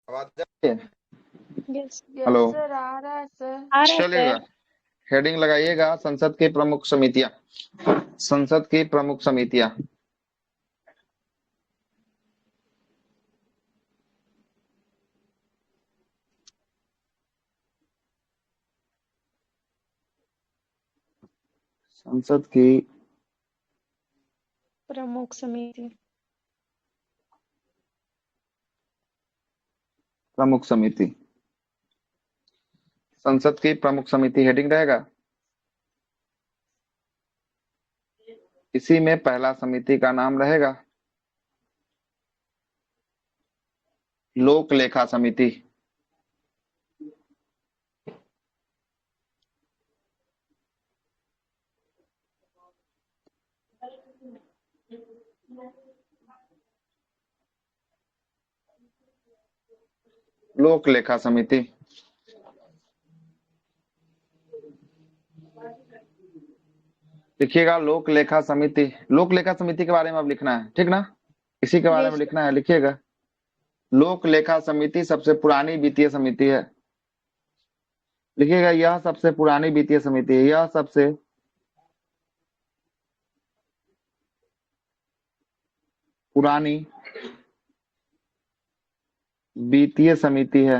आवाज आ रही है? Yes hello. सर, आ रहा है सर। आ रहा है चलेगा। सर। हेडिंग लगाइएगा, संसद की प्रमुख समितियां। संसद की प्रमुख समितियां। संसद की प्रमुख समिति। प्रमुख समिति। संसद की प्रमुख समिति हेडिंग रहेगा। इसी में पहला समिति का नाम रहेगा लोक लेखा समिति। लोक लेखा समिति। लिखिएगा लोक लेखा समिति। लोक लेखा समिति के बारे में अब लिखना है, ठीक ना? इसी के बारे में यस लिखना है, लिखिएगा। लोक लेखा समिति सबसे पुरानी वित्तीय समिति है। लिखिएगा यह सबसे पुरानी वित्तीय समिति है। यह सबसे पुरानी वित्तीय समिति है।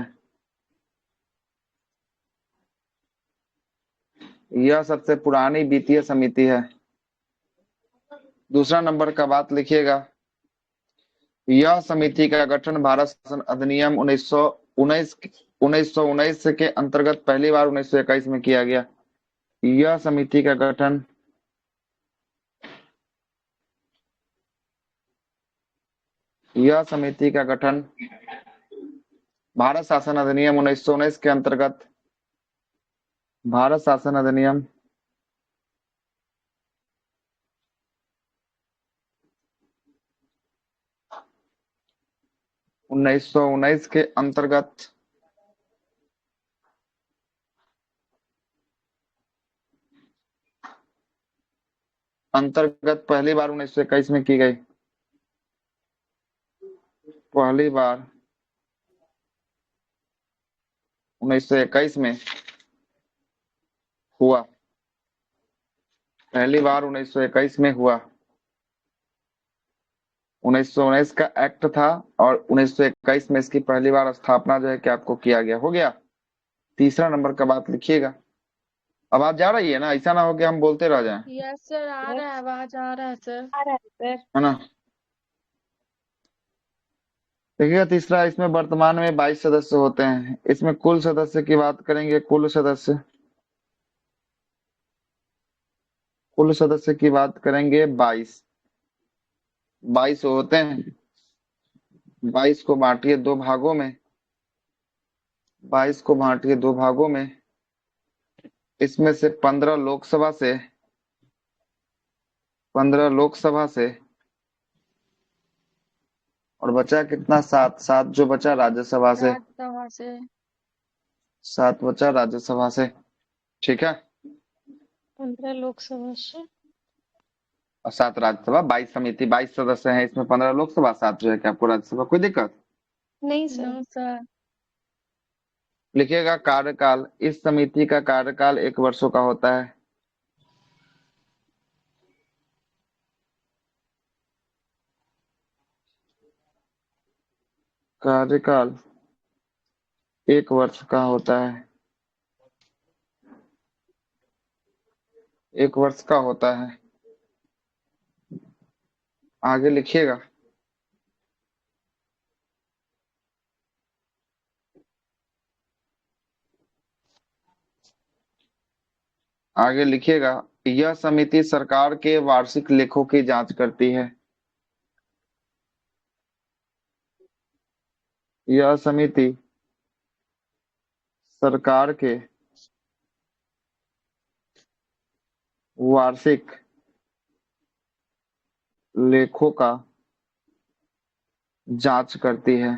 यह सबसे पुरानी वित्तीय समिति है। दूसरा नंबर का बात लिखिएगा। यह समिति का गठन भारत शासन अधिनियम 1919 के अंतर्गत पहली बार 1921 में किया गया। यह समिति का गठन यह समिति का गठन भारत शासन अधिनियम 1919 के अंतर्गत भारत शासन अधिनियम 1919 के अंतर्गत पहली बार 1921 में की गई। पहली बार 1921 में हुआ। पहली बार 1921 में हुआ। 1919 का एक्ट था और 1921 में इसकी पहली बार स्थापना जो है कि आपको किया गया। हो गया। तीसरा नंबर का बात लिखिएगा। आवाज जा रही है ना? ऐसा ना हो कि हम बोलते रह जाएं, यस सर, आ रहा है, आवाज आ रहा है सर। आ रहा है सर। है ना? देखिएगा तीसरा, इसमें वर्तमान में 22 सदस्य होते हैं। इसमें कुल सदस्य की बात करेंगे। कुल सदस्य की बात करेंगे 22। 22 होते हैं। 22 को बांटिए दो भागों में। 22 को बांटिए दो भागों में। इसमें से 15 लोकसभा से और बचा कितना? 7। 7 जो बचा राज्यसभा से। राज्यसभा से। 7 बचा राज्यसभा से। ठीक है। 15 लोकसभा से। और 7 राज्यसभा। 22 समिति, 22 सदस्य हैं। इसमें 15 लोकसभा, 7 जो है कि आपको राज्यसभा। कोई दिक्कत? नहीं सर। No sir. लिखिएगा कार्यकाल। इस समिति का कार्यकाल 1 वर्षों का होता है। कार्यकाल 1 वर्ष का होता है। 1 वर्ष का होता है। आगे लिखिएगा। आगे लिखिएगा। यह समिति सरकार के वार्षिक लेखों की जांच करती है। यह समिति सरकार के वार्षिक लेखों का जांच करती है।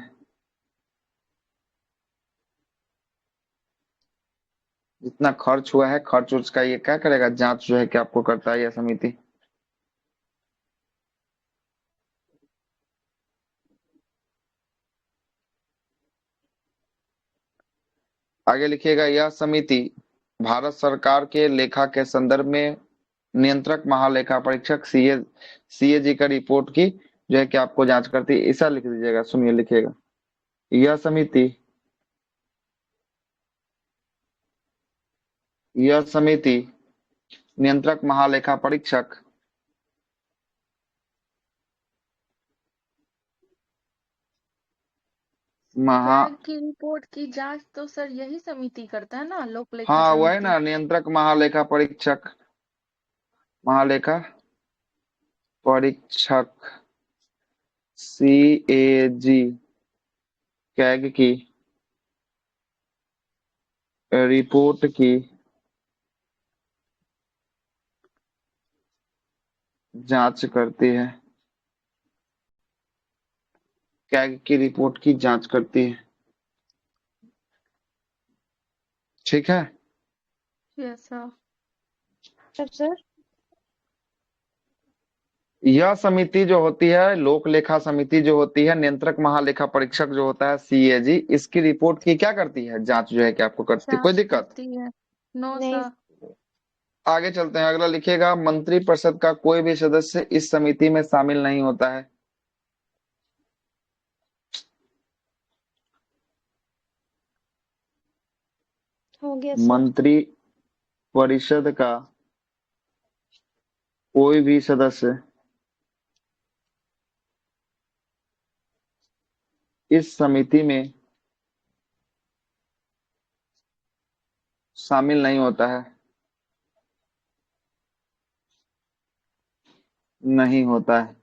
जितना खर्च हुआ है, खर्च उसका ये क्या करेगा? जांच जो है कि आपको करता है यह समिति। आगे लिखिएगा, यह समिति भारत सरकार के लेखा के संदर्भ में नियंत्रक महालेखा परीक्षक सीएजी का रिपोर्ट की जो है कि आपको जांच करती है। ऐसा लिख दीजिएगा, सुनिए लिखिएगा, यह समिति नियंत्रक महालेखा परीक्षक महा कैग की रिपोर्ट की जांच तो सर यही समिति करता है ना, लोक लेखा हाँ वह है समिति। ना, नियंत्रक महालेखा परीक्षक, महालेखा परीक्षक सीएजी कैग की रिपोर्ट की जांच करती है, कैग की रिपोर्ट की जांच करती है। ठीक है, यस सर। तब सर यह समिति जो होती है, लोक लेखा समिति जो होती है, नियंत्रक महालेखा परीक्षक जो होता है सीएजी, इसकी रिपोर्ट की क्या करती है, जांच जो है कि आपको करती है। कोई जांच दिक्कत? करती है। नो नहीं सर। आगे चलते हैं, अगला लिखिएगा, मंत्रिपरिषद का कोई भी सदस्य इस समिति में शामिल नहीं होता है। हो गया सर। मंत्री परिषद का कोई भी सदस्य इस समिति में शामिल नहीं होता है, नहीं होता है।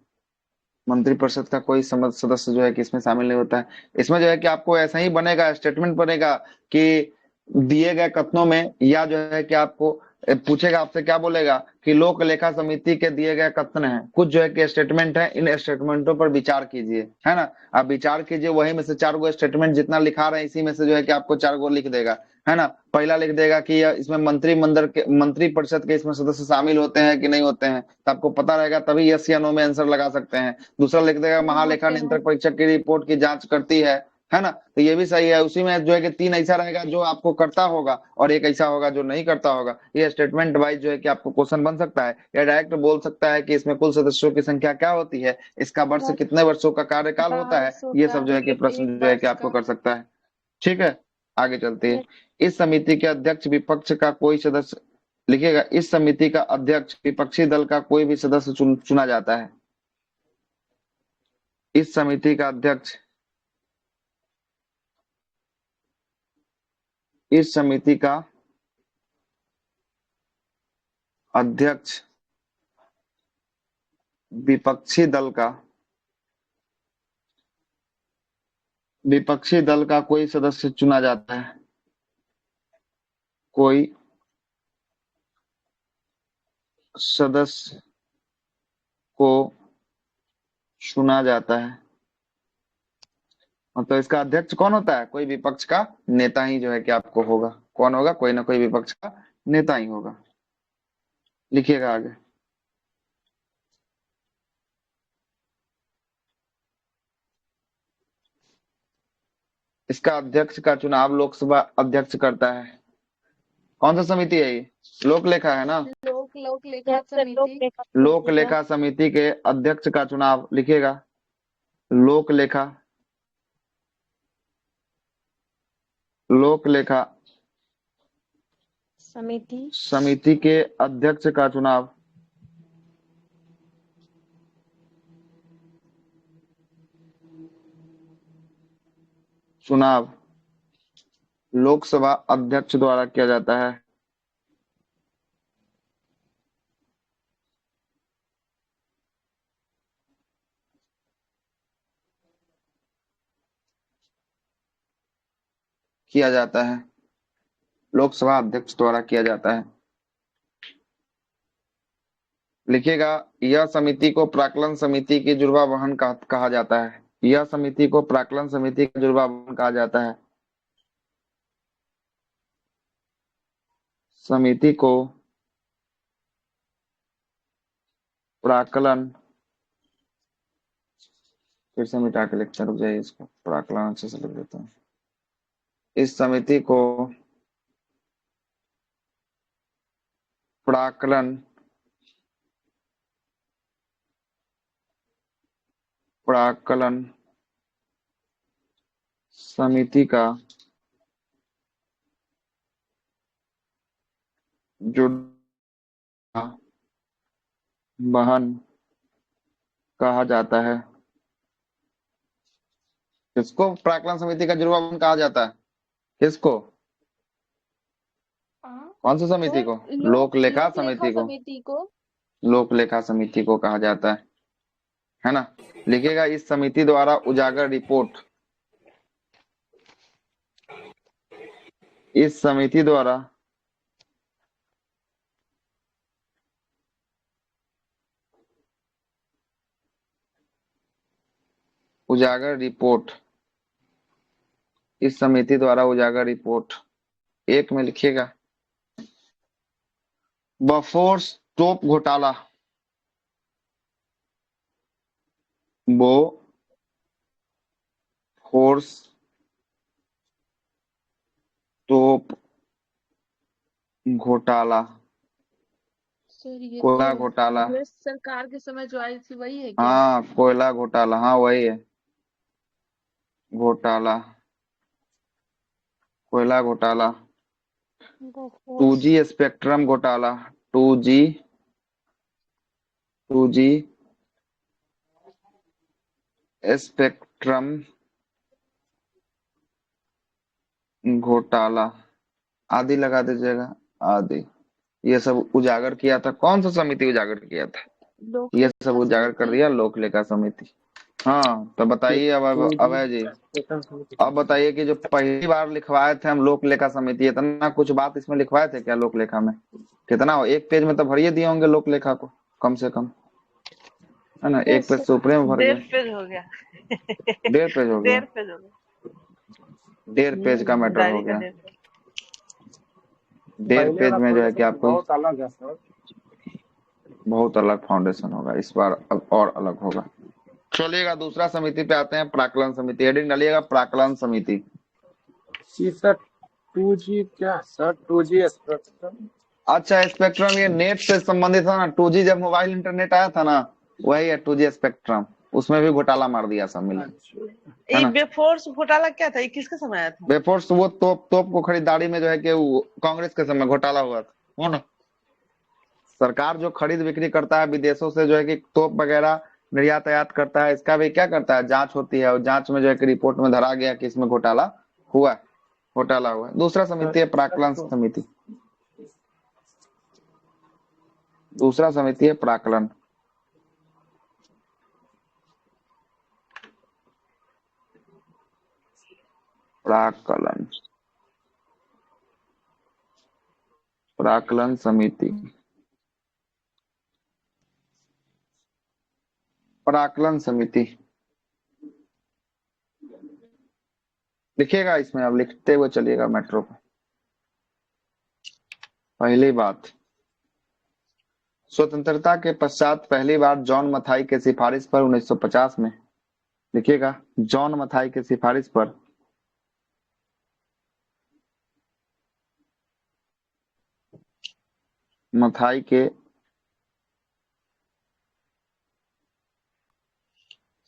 मंत्रिपरिषद का कोई सदस्य जो है कि इसमें शामिल नहीं होता है। इसमें जो है कि आपको ऐसा ही बनेगा, स्टेटमेंट बनेगा कि दिए गए कथनों में, या जो है कि आपको पूछेगा, आपसे क्या बोलेगा कि लोक लेखा समिति के दिए गए कथन हैं, कुछ जो है कि स्टेटमेंट है, इन स्टेटमेंटों पर विचार कीजिए, है ना। आप विचार कीजिए, वही में से 4 गो स्टेटमेंट जितना लिखा रहे हैं इसी में से जो है कि आपको 4 गो लिख देगा, है ना। पहला लिख देगा कि इसमें मंत्री परिषद के इसमें सदस्य शामिल होते हैं कि नहीं होते हैं, तो आपको पता रहेगा, तभी यस या नो में आंसर लगा सकते हैं। दूसरा लिख देगा, नहीं महालेखा होते हैं। नियंत्रक परीक्षक की रिपोर्ट की जांच करती है ना, तो ये भी सही है। उसी में जो है कि 3 ऐसा रहेगा जो आपको करता होगा और एक ऐसा होगा जो नहीं करता होगा। ये स्टेटमेंट वाइज जो है कि आपको क्वेश्चन बन सकता है, या डायरेक्ट बोल सकता है कि इसमें कुल सदस्यों की संख्या क्या होती है, इसका वर्ष कितने वर्षों का कार्यकाल होता है, 12 ये होता सब जो है कि है प्रश्न एक जो है कि वर्ष आपको का। कर सकता है। ठीक है, आगे चलते हैं। इस समिति के अध्यक्ष विपक्ष का कोई सदस्य, लिखिएगा, इस समिति का अध्यक्ष विपक्षी दल का कोई भी सदस्य चुना जाता है। इस समिति का अध्यक्ष, इस समिति का अध्यक्ष विपक्षी दल का कोई सदस्य चुना जाता है, कोई सदस्य को चुना जाता है। तो इसका अध्यक्ष कौन होता है, कोई विपक्ष का नेता ही जो है कि आपको होगा। कौन होगा, कोई ना कोई विपक्ष का नेता ही होगा। लिखिएगा आगे, इसका अध्यक्ष का चुनाव लोकसभा अध्यक्ष करता है। कौन सा समिति है ये, लोक लेखा है ना। लोक लेखा सर लोक समिति। लेखा लोक समिति का लेखा समिति के अध्यक्ष का चुनाव, लिखिएगा, लोक लेखा समिति के अध्यक्ष का चुनाव लोकसभा अध्यक्ष द्वारा किया जाता है। किया जाता है, लोकसभा अध्यक्ष द्वारा किया जाता है। लिखिएगा, यह समिति को प्राक्कलन समिति की जुड़वा वहन कहा जाता है। यह समिति को प्राक्कलन समिति का जुड़वा वहन कहा जाता है। समिति को प्राक्कलन, फिर से मिटा के लिखते हैं, रुक जाइए, इसको प्राक्कलन अच्छे से लिख देता हूँ। इस समिति को प्राक्कलन समिति का जो वाहन कहा जाता है। किसको प्राक्कलन समिति का जुड़वा वाहन कहा जाता है? किसको? हाँ, कौन सी समिति को? लोक लेखा समिति को। समिति को। लोक लेखा समिति को कहा जाता है ना। लिखेगा इस समिति द्वारा उजागर रिपोर्ट, इस समिति द्वारा उजागर रिपोर्ट, इस समिति द्वारा उजागर रिपोर्ट। एक में लिखिएगा बफोर्स तोप घोटाला, फोर्स तोप घोटाला, सर ये कोयला तो घोटाला। कांग्रेस सरकार के समय जो आई थी वही है क्या? हाँ, कोयला घोटाला, हाँ वही है घोटाला, कोयला घोटाला। 2G स्पेक्ट्रम घोटाला, 2G स्पेक्ट्रम घोटाला, आदि लगा दीजिएगा, आदि। ये सब उजागर किया था, कौन सा समिति उजागर किया था? ये सब उजागर कर दिया लोक लेखा समिति। हाँ, तो बताइए अब अभय जी, अब बताइए कि जो पहली बार लिखवाए थे हम लोक लेखा समिति, इतना कुछ बात इसमें लिखवाए थे क्या लोक लेखा में? कितना हो, एक पेज में तो भरिए दिए होंगे लोक लेखा को, कम से कम, है ना। एक पेज से ऊपर में भर गया, 1.5 पेज हो गया। 1.5 पेज हो गया, 1.5 पेज हो गया, 1.5 पेज का मैटर हो डायरी का गया। 1.5 1.5 पेज में जो है कि आपको बहुत अलग है सर। बहुत अलग फाउंडेशन होगा इस बार, अब और अलग होगा। चलिएगा दूसरा समिति पे आते हैं, प्राक्कलन समिति। हेडिंग डालिएगा प्राक्कलन समिति। जी सर, 2G क्या सर? 2G spectrum. अच्छा, स्पेक्ट्रम ये नेट से संबंधित था ना, 2G जब मोबाइल इंटरनेट आया था ना, वही है 2G स्पेक्ट्रम। उसमें भी घोटाला मार दिया सब मिल, है ये ना। बेफोर्स घोटाला क्या था? ये किसके समय आया था? वेफर्स, वो तोप को खरीदारी में जो है कि कांग्रेस के समय घोटाला हुआ था, हो ना। सरकार जो खरीद बिक्री करता है विदेशों से, जो है कि तोप वगैरह निर्यात आयात करता है, इसका भी क्या करता है, जांच होती है, और जांच में जो है कि रिपोर्ट में धरा गया कि इसमें घोटाला हुआ है। दूसरा समिति है प्राक्कलन समिति। दूसरा समिति है प्राक्कलन। प्राक्कलन समिति। प्राक्कलन समिति लिखिएगा, इसमें अब लिखते हुए चलिएगा मेट्रो पे। पहली बात, स्वतंत्रता के पश्चात पहली बार जॉन मथाई के सिफारिश पर 1950 में, लिखिएगा जॉन मथाई के सिफारिश पर मथाई के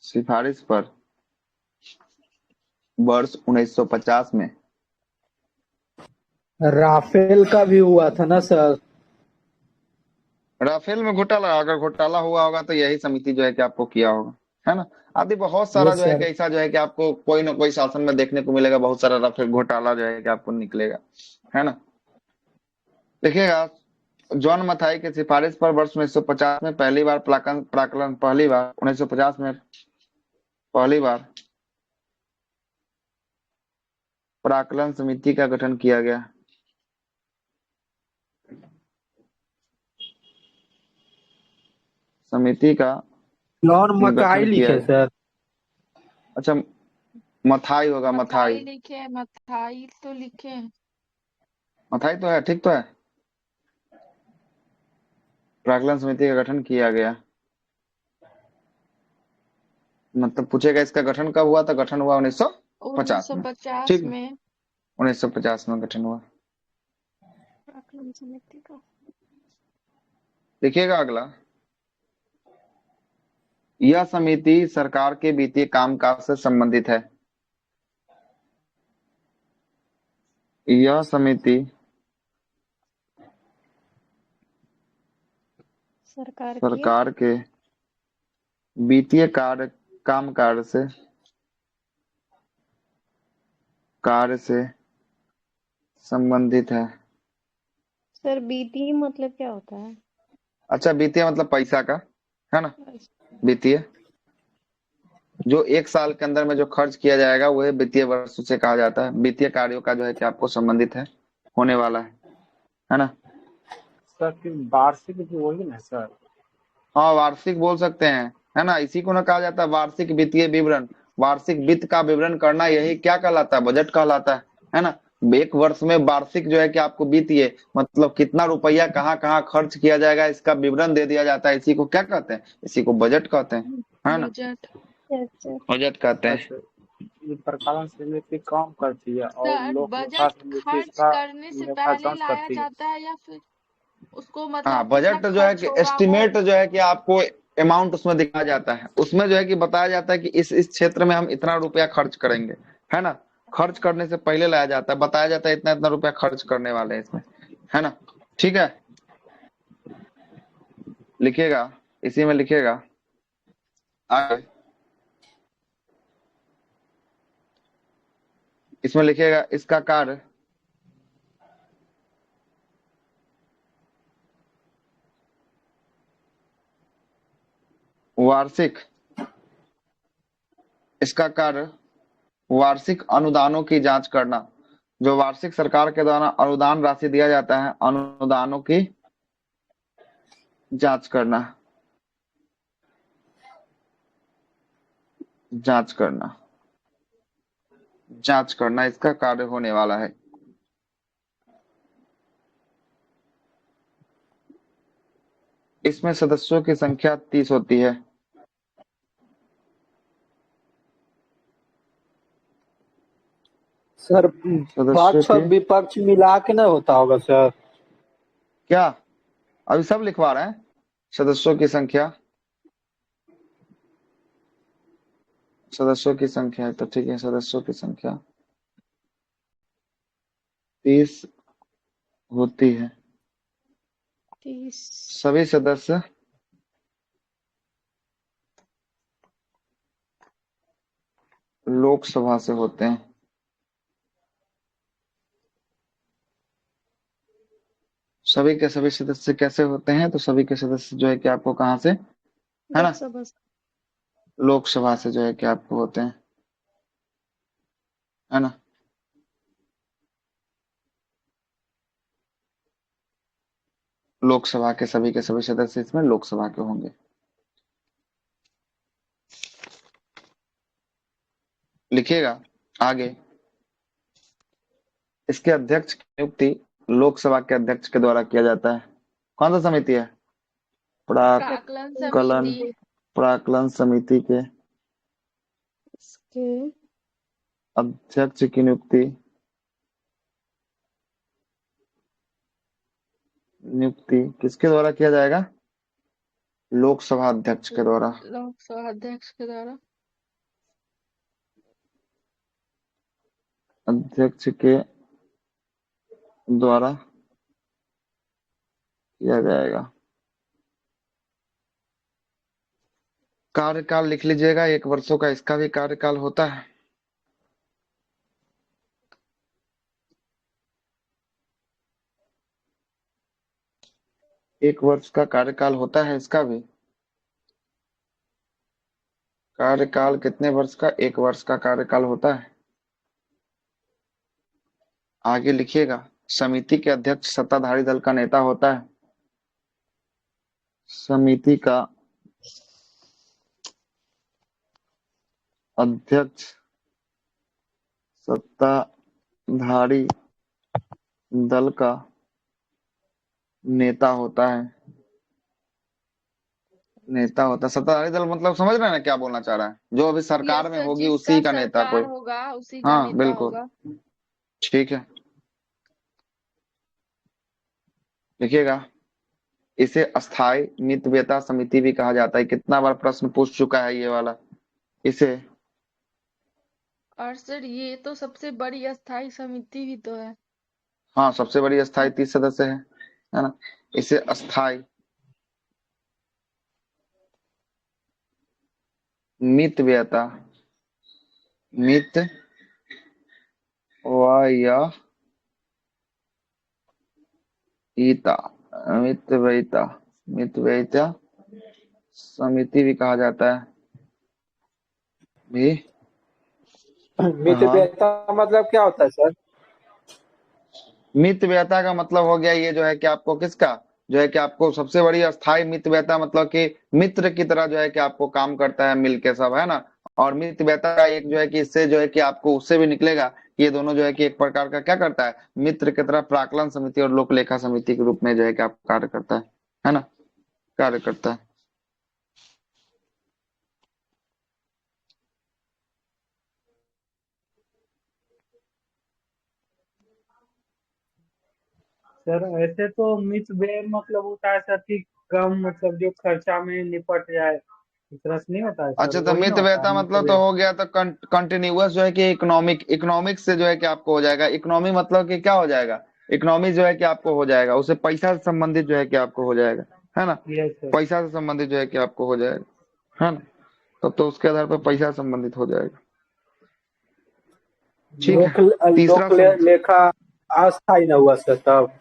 सिफारिश पर वर्ष 1950 में राफेल का भी हुआ था ना सर? राफेल में घोटाला, अगर घोटाला हुआ होगा तो यही समिति जो है कि आपको किया होगा, है ना। आदि बहुत सारा जो है कि ऐसा जो है कि आपको कोई ना कोई शासन में देखने को मिलेगा, बहुत सारा राफेल घोटाला जो है कि आपको निकलेगा, है ना। देखिएगा जॉन मथाई के सिफारिश पर वर्ष 1950 में पहली बार प्राक्कलन, पहली बार 1950 में पहली बार प्राक्कलन समिति का गठन किया गया। समिति का जॉन मकाई गठन किया लिखे सर? अच्छा, मथाई होगा, मथाई लिखे, मथाई तो लिखे। मथाई तो है, ठीक तो है। प्राक्कलन समिति का गठन किया गया, मतलब पूछेगा इसका गठन कब हुआ, तो गठन हुआ 1950 में, 1950 ठीक। में। 1950 में गठन हुआ। आकलन समिति का। देखिएगा अगला, यह समिति सरकार के वित्तीय कामकाज से संबंधित है। यह समिति सरकार के वित्तीय कामकाज से संबंधित है। सर बीटी मतलब क्या होता है? अच्छा, वित्तीय मतलब पैसा का, है ना। वित्तीय जो एक साल के अंदर में जो खर्च किया जाएगा वह वित्तीय वर्ष से कहा जाता है। वित्तीय कार्यों का जो है कि आपको संबंधित है, होने वाला है ना। सर फिर वार्षिक भी वही ना सर? हाँ, वार्षिक बोल सकते हैं, है ना। इसी को ना कहा जाता है वार्षिक वित्तीय विवरण। वार्षिक वित्त का विवरण करना यही क्या कहलाता है? बजट कहलाता है ना। एक वर्ष में वार्षिक जो है कि आपको वित्तीय मतलब कितना रुपया कहाँ कहाँ खर्च किया जाएगा इसका विवरण दे दिया जाता है। इसी को क्या कहते हैं? इसी को बजट कहते हैं, है ना। बजट। अच्छा बजट कहते हैं। अच्छा, ये प्रकालन समिति काम करती है और सर लोक लेखा बजट समिति खर्च इसका करने से लेखा पहले जांच लाया करती है। जाता है या फिर उसको हाँ, मतलब कितना बजट जो है खर्च कि होगा वो? एस्टिमेट जो है कि आपको अमाउंट उसमें दिखाया जाता है। उसमें जो है कि बताया जाता है कि इस क्षेत्र में हम इतना रुपया खर्च करेंगे, है ना। खर्च करने से पहले लाया जाता है, बताया जाता है इतना इतना रुपया खर्च करने वाले हैं इसमें, है ना। ठीक है, लिखिएगा, इसी में लिखिएगा आगे। इसमें लिखिएगा इसका कार्य वार्षिक, इसका कार्य वार्षिक अनुदानों की जांच करना। जो वार्षिक सरकार के द्वारा अनुदान राशि दिया जाता है, अनुदानों की जांच करना, जांच करना, जांच करना इसका कार्य होने वाला है। इसमें सदस्यों की संख्या 30 होती है। सर सदस्यों पक्ष और की विपक्ष मिला के ना होता होगा सर? क्या अभी सब लिखवा रहे हैं? सदस्यों की संख्या, सदस्यों की संख्या है तो ठीक है। सदस्यों की संख्या 30 होती है। 30। सभी सदस्य लोकसभा से होते हैं। सभी के सभी सदस्य कैसे होते हैं? तो सभी के सदस्य जो है कि आपको कहाँ से, है ना, लोकसभा से। लोकसभा से जो है कि आपको होते हैं, है ना। लोकसभा के सभी सदस्य इसमें लोकसभा के होंगे। लिखिएगा आगे, इसके अध्यक्ष की नियुक्ति लोकसभा के अध्यक्ष के द्वारा किया जाता है। कौन सा समिति है? प्राक्कलन प्राक्कलन समिति। प्राक्कलन समिति के इसके अध्यक्ष की नियुक्ति किसके द्वारा किया जाएगा? लोकसभा अध्यक्ष के द्वारा। लोकसभा अध्यक्ष के द्वारा। अध्यक्ष के द्वारा किया जाएगा। कार्यकाल लिख लीजिएगा, 1 वर्षों का इसका भी कार्यकाल होता है। एक वर्ष का कार्यकाल होता है इसका भी। कार्यकाल कितने वर्ष का? 1 वर्ष का कार्यकाल होता है। आगे लिखिएगा, समिति के अध्यक्ष सत्ताधारी दल का नेता होता है। समिति का अध्यक्ष सत्ताधारी दल का नेता होता है। नेता होता है सत्ताधारी दल, मतलब समझ रहे हैं ना क्या बोलना चाह रहा है? जो अभी सरकार में होगी उसी का नेता कोई। सरकार होगा उसी का हाँ नेता बिल्कुल, होगा। ठीक है, लिखिएगा। इसे अस्थाई मितव्यता समिति भी कहा जाता है। कितना बार प्रश्न पूछ चुका है ये वाला इसे। और सर ये तो सबसे बड़ी अस्थाई समिति भी तो है। हाँ, सबसे बड़ी अस्थाई 30 सदस्य है ना। इसे अस्थाई मितव्यता मित व ईता मितव्ययिता मितव्ययिता समिति भी कहा जाता है भी। हाँ, मितव्ययिता मतलब क्या होता है सर? मितव्ययिता का मतलब हो गया ये जो है कि आपको किसका जो है कि आपको सबसे बड़ी अस्थाई मितव्ययिता मतलब कि मित्र की तरह जो है कि आपको काम करता है मिलके सब, है ना। और मितव्ययिता का एक जो है कि इससे जो है कि आपको उससे भी निकलेगा कि ये दोनों जो है कि एक प्रकार का क्या करता है, मित्र की तरह प्राक्कलन समिति और लोक लेखा समिति के रूप में जो है कि आप कार्य करता है ना, कार्य करता है। सर ऐसे तो मित व्यय मतलब होता है सर कि कम मतलब जो खर्चा में निपट जाए, इस तरह से नहीं होता है सर? अच्छा, तो वही ना होता है मितव्ययिता मित मतलब तो व्यय। हो गया तो कंटिन्यूअस जो है कि इकोनॉमिक से जो है कि आपको हो जाएगा। इकोनॉमी मतलब कि क्या हो जाएगा, इकोनॉमी जो है कि आपको हो जाएगा, उससे पैसा से संबंधित जो है कि आपको हो जाएगा, है ना। Yes sir. पैसा से संबंधित जो है कि आपको हो जाएगा, है ना। तब तो उसके आधार पर पैसा संबंधित हो जाएगा। ठीक है, लोक तीसरा लोक लेखा अस्थाई न हुआ सर तब?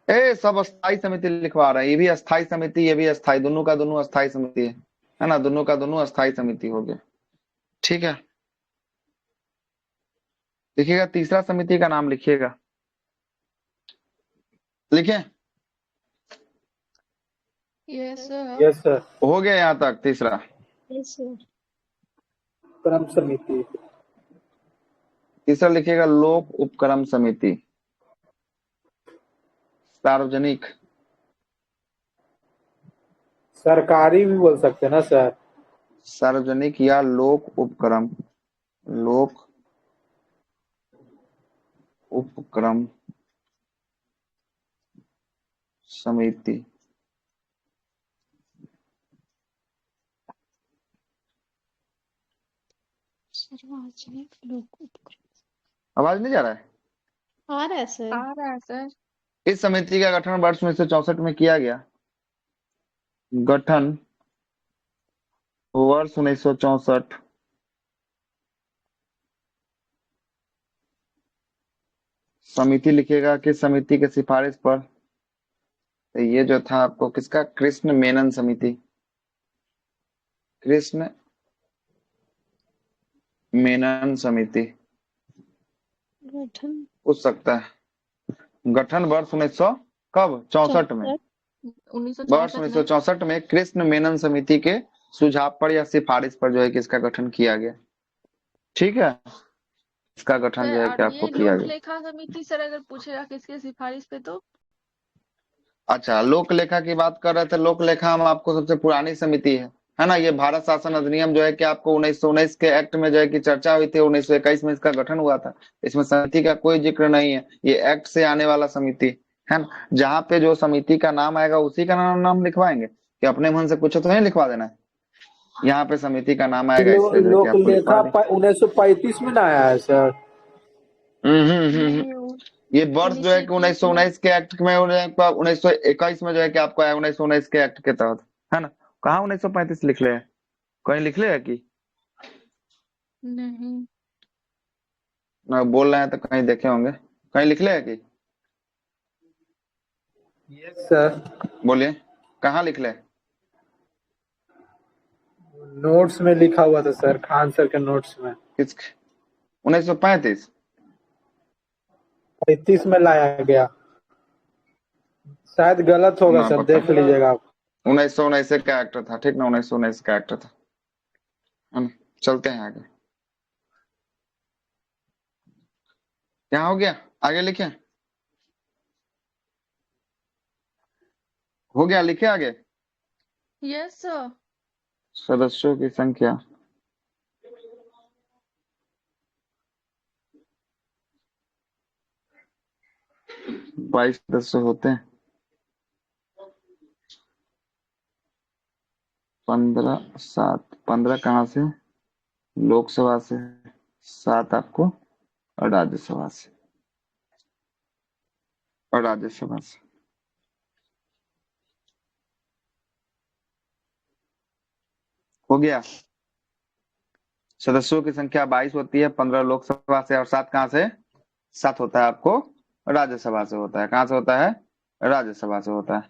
सब अस्थाई समिति लिखवा रहे हैं। ये भी अस्थाई समिति, ये भी अस्थाई, दोनों का दोनों अस्थाई समिति है ना, दोनों का दोनों अस्थाई समिति हो गया। ठीक है, लिखिएगा तीसरा समिति का नाम लिखिएगा, लिखे। Yes sir. Yes sir. हो गया यहाँ तक तीसरा। Yes sir. क्रम समिति। तीसरा लिखिएगा लोक उपक्रम समिति, सार्वजनिक। सरकारी भी बोल सकते हैं ना सर? सार्वजनिक या लोक उपक्रम, लोक उपक्रम समिति। सार्वजनिक लोक उपक्रम। आवाज नहीं जा रहा है? आ रहा है सर। आ रहा है सर। इस समिति का गठन वर्ष 1964 में किया गया। गठन वर्ष 1964। समिति लिखिएगा किस समिति के सिफारिश पर। तो ये जो था आपको किसका, कृष्ण मेनन समिति, कृष्ण मेनन समिति गठन पूछ सकता है। गठन वर्ष 1900 कब, 64 में। 1964 वर्ष नहीं। 1964 में कृष्ण मेनन समिति के सुझाव पर या सिफारिश पर जो है कि इसका गठन किया गया। ठीक है, इसका गठन सर जो है कि और आपको ये किया लोक गया। लेखा समिति सर अगर पूछेगा किसके सिफारिश पे तो? अच्छा, लोक लेखा की बात कर रहे थे। लोक लेखा हम आपको सबसे पुरानी समिति है ना। ये भारत शासन अधिनियम जो है कि आपको 1919 के एक्ट में जो है कि चर्चा हुई थी, 1921 में इसका गठन हुआ था। इसमें समिति का कोई जिक्र नहीं है, ये एक्ट से आने वाला समिति है ना। जहाँ पे जो समिति का नाम आएगा उसी का नाम लिखवाएंगे कि अपने मन से कुछ तो नहीं लिखवा देना है। यहाँ पे समिति का नाम आएगा इसलिए जो है कि लोक आपको लिखवा लेखा दें। 1935 में ना आया है सर? नहीं ये वर्ष जो है कि 1921 में। 1919 के एक्ट में 1921 में जो है कि आपको आया 1919 के एक्ट के तहत, है ना। कहाँ 1935 लिख ले हैं? कहीं लिख ले है कि नहीं ना, बोल रहे हैं तो कहीं देखे होंगे, कहीं लिख ले है कि यस सर। बोलिए कहाँ लिख ले। नोट्स में लिखा हुआ था सर, खान सर के नोट्स में। किस 1935? 35 में लाया गया, शायद गलत होगा ना सर, पता, देख लीजिएगा आप। 1919 का एक्ट था, ठीक ना, 1919 का एक्ट था, है ना? चलते हैं आगे। क्या हो गया, आगे लिखे, हो गया, लिखे आगे। Yes sir. सदस्यों की संख्या 22 सदस्य होते हैं। 15 कहाँ से? लोकसभा से। 7 आपको राज्यसभा से। और राज्यसभा से हो गया। सदस्यों की संख्या 22 होती है, 15 लोकसभा से और 7 कहाँ से? 7 होता है आपको राज्यसभा से होता है। कहाँ से होता है? राज्यसभा से होता है।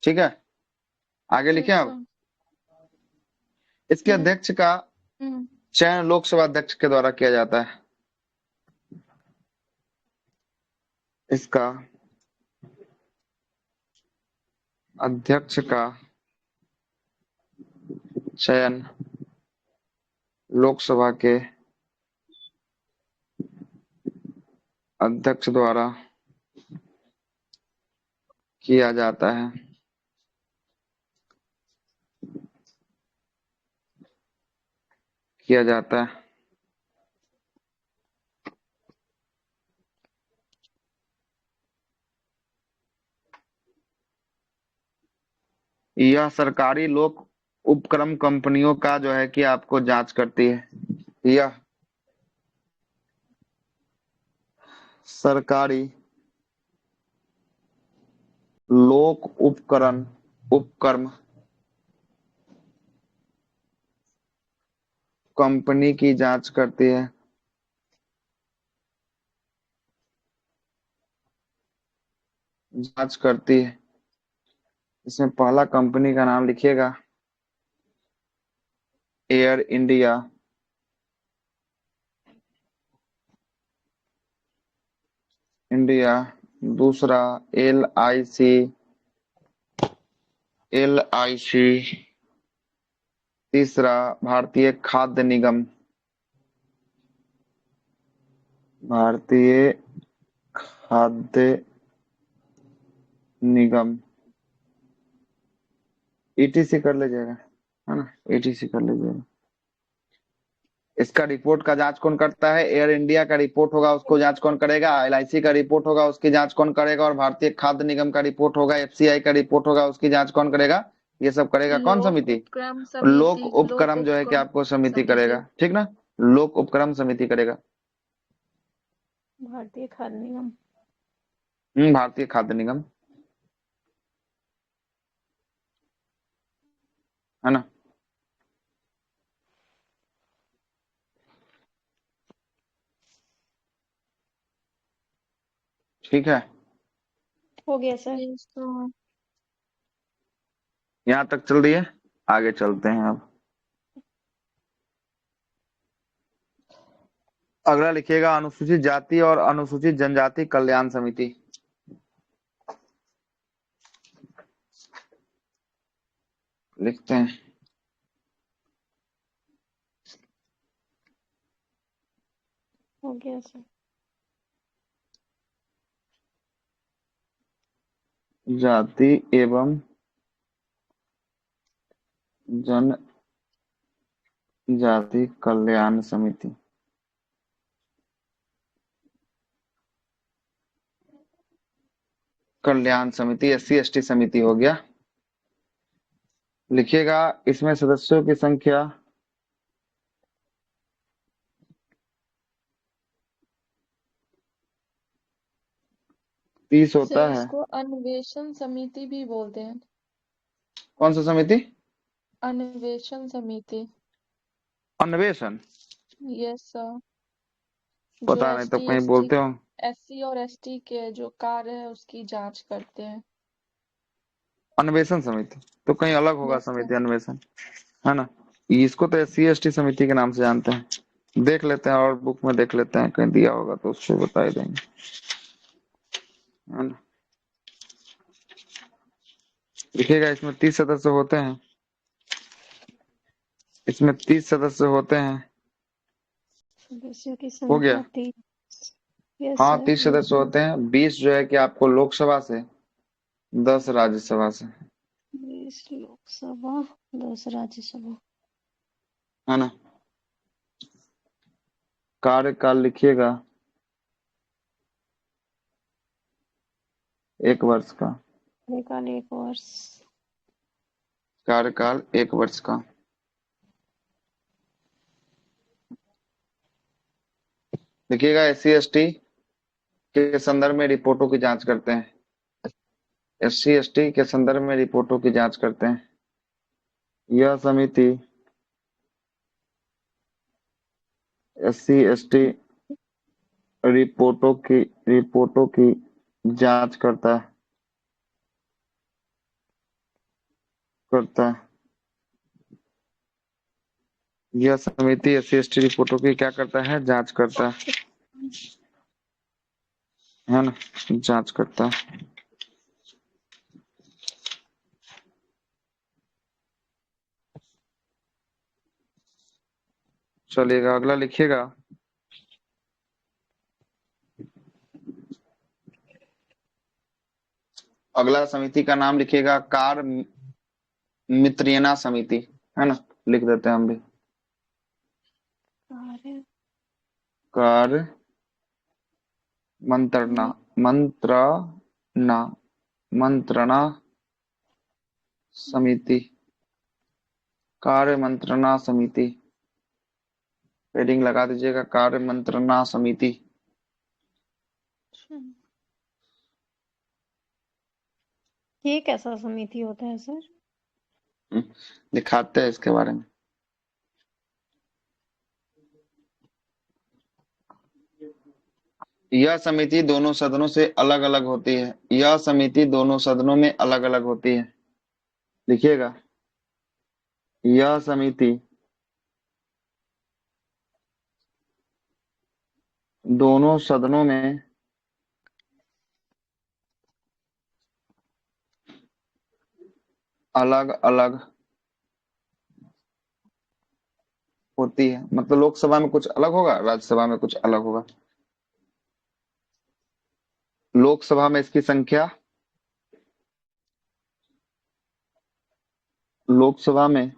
ठीक है, आगे लिखें ठीक अब। सर। इसके हम्म अध्यक्ष का हम्म चयन लोकसभा अध्यक्ष के द्वारा किया जाता है। इसका अध्यक्ष का चयन लोकसभा के अध्यक्ष द्वारा किया जाता है। किया जाता है। यह सरकारी लोक उपक्रम कंपनियों का जो है कि आपको जांच करती है। यह सरकारी लोक उपक्रम कंपनी की जांच करती है। जांच करती है। इसमें पहला कंपनी का नाम लिखिएगा, एयर इंडिया। इंडिया। दूसरा एल आई सी। तीसरा भारतीय खाद्य निगम। भारतीय खाद्य निगम। ईटीसी कर लीजिएगा, है ना, ईटीसी कर लीजिएगा। इसका रिपोर्ट का जांच कौन करता है? एयर इंडिया का रिपोर्ट होगा, उसको जांच कौन करेगा? एलआईसी का रिपोर्ट होगा, उसकी जांच कौन करेगा? और भारतीय खाद्य निगम का रिपोर्ट होगा, एफसीआई का रिपोर्ट होगा, उसकी जांच कौन करेगा? ये सब करेगा कौन लोक समिति? उपक्रम लोक समिति, लोक उपक्रम जो है कि उपक्रम आपको समिति समिति। करेगा, ठीक ना? लोक उपक्रम समिति करेगा। भारतीय खाद्य निगम। भारतीय खाद्य निगम, है ना। ठीक है, हो गया सर। Yes sir. यहाँ तक चल रही है, आगे चलते हैं अब। अगला लिखिएगा, अनुसूचित जाति और अनुसूचित जनजाति कल्याण समिति। लिखते हैं, हो गया सर। जाति एवं जनजाति कल्याण समिति। कल्याण समिति एससी एसटी समिति हो गया। लिखिएगा, इसमें सदस्यों की संख्या 30 होता सर है। इसको अन्वेषण समिति भी बोलते हैं। कौन सा समिति? अन्वेषण समिति। अन्वेषण? Yes sir. जो पता नहीं, तो एसटी कहीं एसटी बोलते हो। एससी और एसटी के जो कार्य है उसकी जांच करते हैं। अन्वेषण समिति तो कहीं अलग होगा यस सर। समिति, अन्वेषण, है ना। इसको तो एससी एसटी समिति के नाम से जानते हैं। देख लेते हैं और बुक में देख लेते हैं, कहीं दिया होगा तो उससे बता ही देंगे, है ना। लिखिएगा, इसमें 30 सदस्य होते हैं। इसमें 30 सदस्य होते हैं। सदस्यों की हो गया। संख्या 30। यस हाँ, सर। 30 सदस्य होते हैं। 20 जो है कि आपको लोकसभा से, 10 राज्यसभा से, 20 लोकसभा, 10 राज्यसभा। है ना। कार्यकाल लिखिएगा, 1 वर्ष का। कार्यकाल 1 वर्ष। कार्यकाल 1 वर्ष का। देखिएगा, SC ST के संदर्भ में रिपोर्टों की जांच करते हैं। SC ST के संदर्भ में रिपोर्टों की जांच करते हैं। यह समिति SC ST रिपोर्टों की जांच करता है। यह समिति SC ST रिपोर्टों की क्या करता है? जांच करता है ना, जांच करता है। चलिएगा, अगला लिखिएगा। अगला समिति का नाम लिखिएगा कार्य मित्रियना समिति, है ना, लिख देते हैं हम भी। कार्य कार्य मंत्रणा समिति। कार्य मंत्रणा समिति, हेडिंग लगा दीजिएगा, कार्य मंत्रणा समिति। अच्छा। ये कैसा समिति होता है सर? दिखाते हैं इसके बारे में। यह समिति दोनों सदनों से अलग अलग होती है। यह समिति दोनों सदनों में अलग अलग होती है। लिखिएगा, यह समिति दोनों सदनों में अलग अलग होती है। मतलब लोकसभा में कुछ अलग होगा, राज्यसभा में कुछ अलग होगा। लोकसभा में इसकी संख्या, लोकसभा में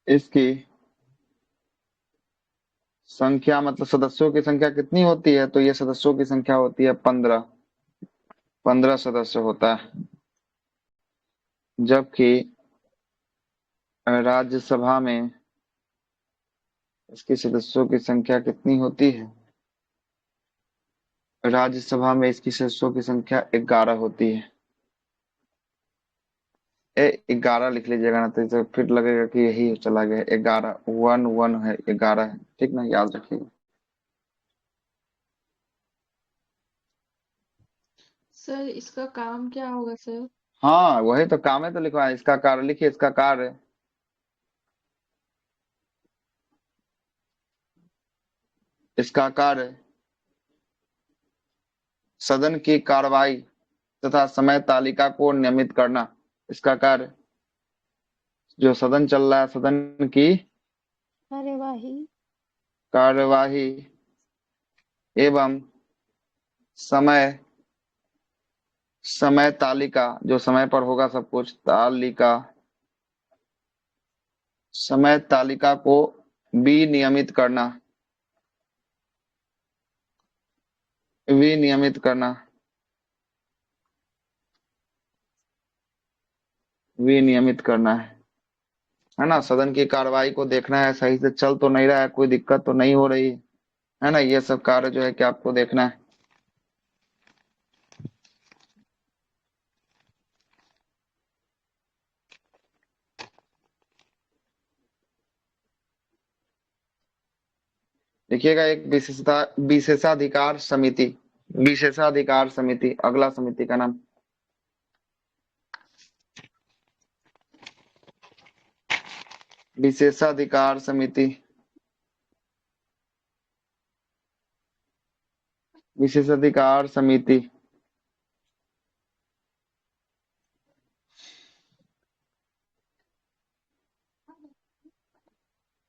इसकी संख्या मतलब सदस्यों की संख्या कितनी होती है? तो ये सदस्यों की संख्या होती है 15 सदस्य होता है। जबकि राज्यसभा में इसके सदस्यों की संख्या कितनी होती है? राज्यसभा में इसकी सदस्यों की संख्या 11 होती है। 11 लिख लीजिएगा ना, तो इसे फिर लगेगा कि यही चला गया। 11 1 है, 11 है, ठीक ना, याद रखिएगा। सर इसका काम क्या होगा सर? हाँ, वही तो काम है, तो लिखवाए। इसका कार्य लिखिए, इसका कार्य सदन की कार्रवाई तथा समय तालिका को नियमित करना। इसका कार्य, जो सदन चल रहा है, सदन की कार्यवाही एवं समय तालिका, जो समय पर होगा सब कुछ, समय तालिका को विनियमित करना। विनियमित करना है ना। सदन की कार्रवाई को देखना है, सही से चल तो नहीं रहा है, कोई दिक्कत तो नहीं हो रही है ना। ये सब कार्य जो है कि आपको देखना है। देखिएगा, एक विशेषाधिकार समिति, अगला समिति का नाम। विशेषाधिकार समिति। विशेषाधिकार समिति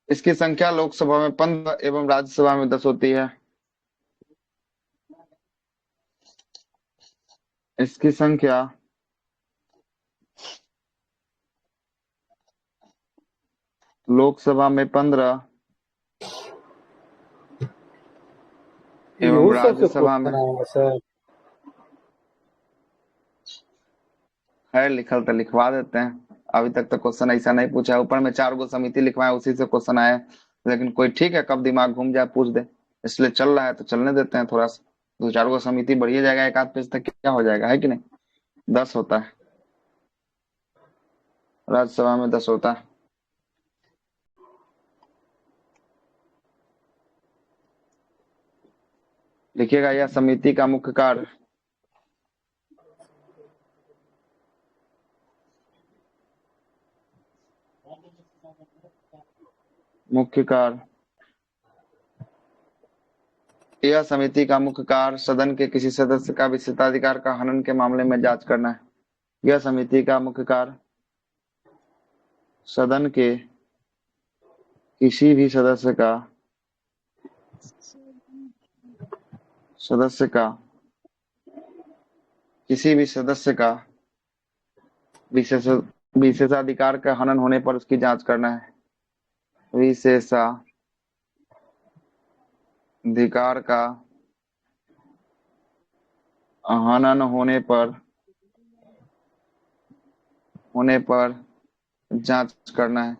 इसकी संख्या लोकसभा में 15 एवं राज्यसभा में 10 होती है। इसकी संख्या लोकसभा में 15 एवं इहो सबसे राज्यसभा में। क्वेश्चन आएगा सर। खैर लिखल तो लिखवा देते हैं, अभी तक तो क्वेश्चन ऐसा नहीं पूछा है। ऊपर में 4 गो समिति लिखवाए, उसी से क्वेश्चन आया, लेकिन कोई ठीक है, कब दिमाग घूम जाए पूछ दे, इसलिए चल रहा है तो चलने देते हैं थोड़ा सा। 2-4 गो समिति बढ़िया जाएगा, एक आध पेज तक क्या हो जाएगा, है कि नहीं? 10 होता है, राज्यसभा में 10 होता है। लिखिएगा, यह समिति का मुख्य कार्य यह समिति का मुख्य कार्य सदन के किसी सदस्य का विशेषाधिकार का हनन के मामले में जांच करना है। यह समिति का मुख्य कार्य सदन के किसी भी सदस्य का विशेषाधिकार का हनन होने पर उसकी जांच करना है। विशेषाधिकार का हनन होने पर जांच करना है।